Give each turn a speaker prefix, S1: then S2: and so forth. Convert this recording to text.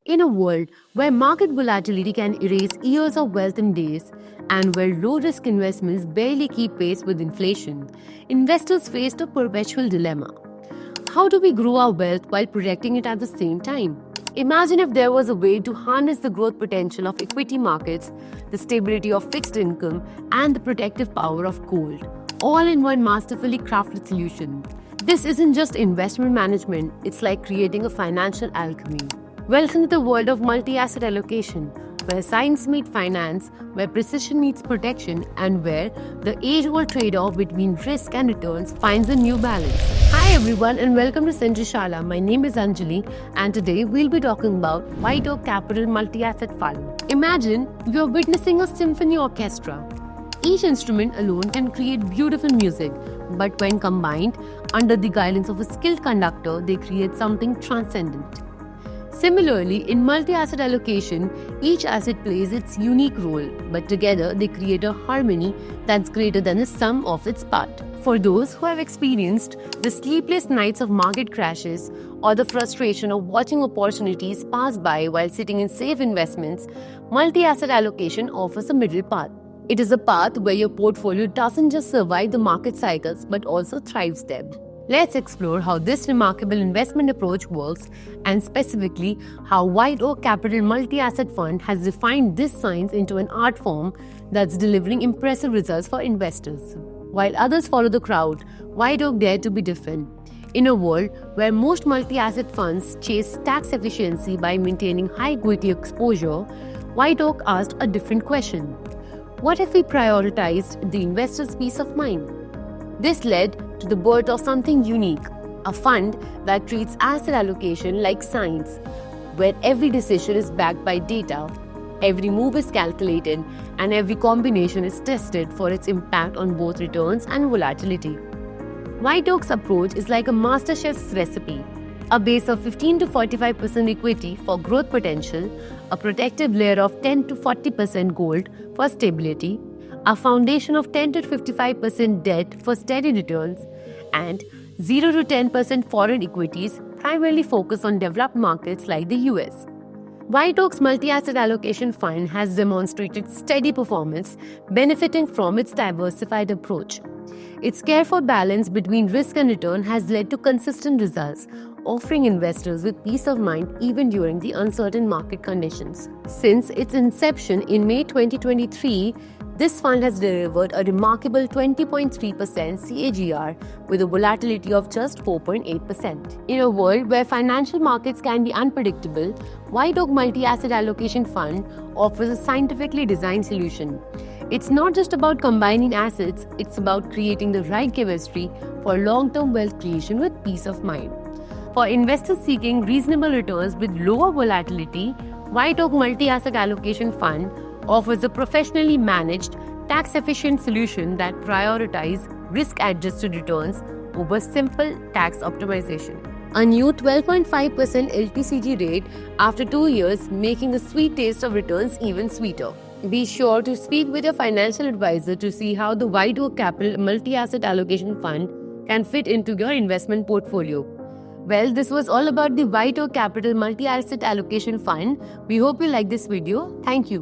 S1: In a world where market volatility can erase years of wealth in days, and where low risk investments barely keep pace with inflation, investors face a perpetual dilemma. How do we grow our wealth while protecting it at the same time? Imagine if there was a way to harness the growth potential of equity markets, the stability of fixed income, and the protective power of gold, all in one masterfully crafted solution. This isn't just investment management, it's like creating a financial alchemy. Welcome to the world of multi asset allocation, where science meets finance, where precision meets protection, and where the age old trade off between risk and returns finds a new balance. Hi everyone, and welcome to Shala. My name is Anjali, and today we'll be talking about White Oak Capital Multi Asset Fund. Imagine you're witnessing a symphony orchestra. Each instrument alone can create beautiful music, but when combined under the guidance of a skilled conductor, they create something transcendent. Similarly, in multi-asset allocation, each asset plays its unique role, but together they create a harmony that's greater than the sum of its parts. For those who have experienced the sleepless nights of market crashes or the frustration of watching opportunities pass by while sitting in safe investments, multi-asset allocation offers a middle path. It is a path where your portfolio doesn't just survive the market cycles but also thrives them. Let's explore how this remarkable investment approach works and specifically how White Oak Capital Multi-Asset Fund has refined this science into an art form that's delivering impressive results for investors. While others follow the crowd, White Oak dared to be different. In a world where most multi-asset funds chase tax efficiency by maintaining high equity exposure, White Oak asked a different question. What if we prioritized the investor's peace of mind? This led to the birth of something unique, a fund that treats asset allocation like science, where every decision is backed by data, every move is calculated, and every combination is tested for its impact on both returns and volatility. White Oak's approach is like a master chef's recipe, a base of 15 to 45% equity for growth potential, a protective layer of 10 to 40% gold for stability, a foundation of 10 to 55% debt for steady returns, and 0 to 10% foreign equities primarily focused on developed markets like the US. White Oak's multi-asset allocation fund has demonstrated steady performance, benefiting from its diversified approach. Its careful balance between risk and return has led to consistent results, offering investors with peace of mind even during the uncertain market conditions. Since its inception in May 2023, this fund has delivered a remarkable 20.3% CAGR with a volatility of just 4.8%. In a world where financial markets can be unpredictable, White Oak Multi-Asset Allocation Fund offers a scientifically designed solution. It's not just about combining assets, it's about creating the right chemistry for long-term wealth creation with peace of mind. For investors seeking reasonable returns with lower volatility, White Oak Multi-Asset Allocation Fund offers a professionally managed, tax-efficient solution that prioritizes risk-adjusted returns over simple tax optimization. A new 12.5% LTCG rate after 2 years, making the sweet taste of returns even sweeter. Be sure to speak with your financial advisor to see how the White Oak Capital Multi-Asset Allocation Fund can fit into your investment portfolio. Well, this was all about the White Oak Capital Multi-Asset Allocation Fund. We hope you like this video. Thank you.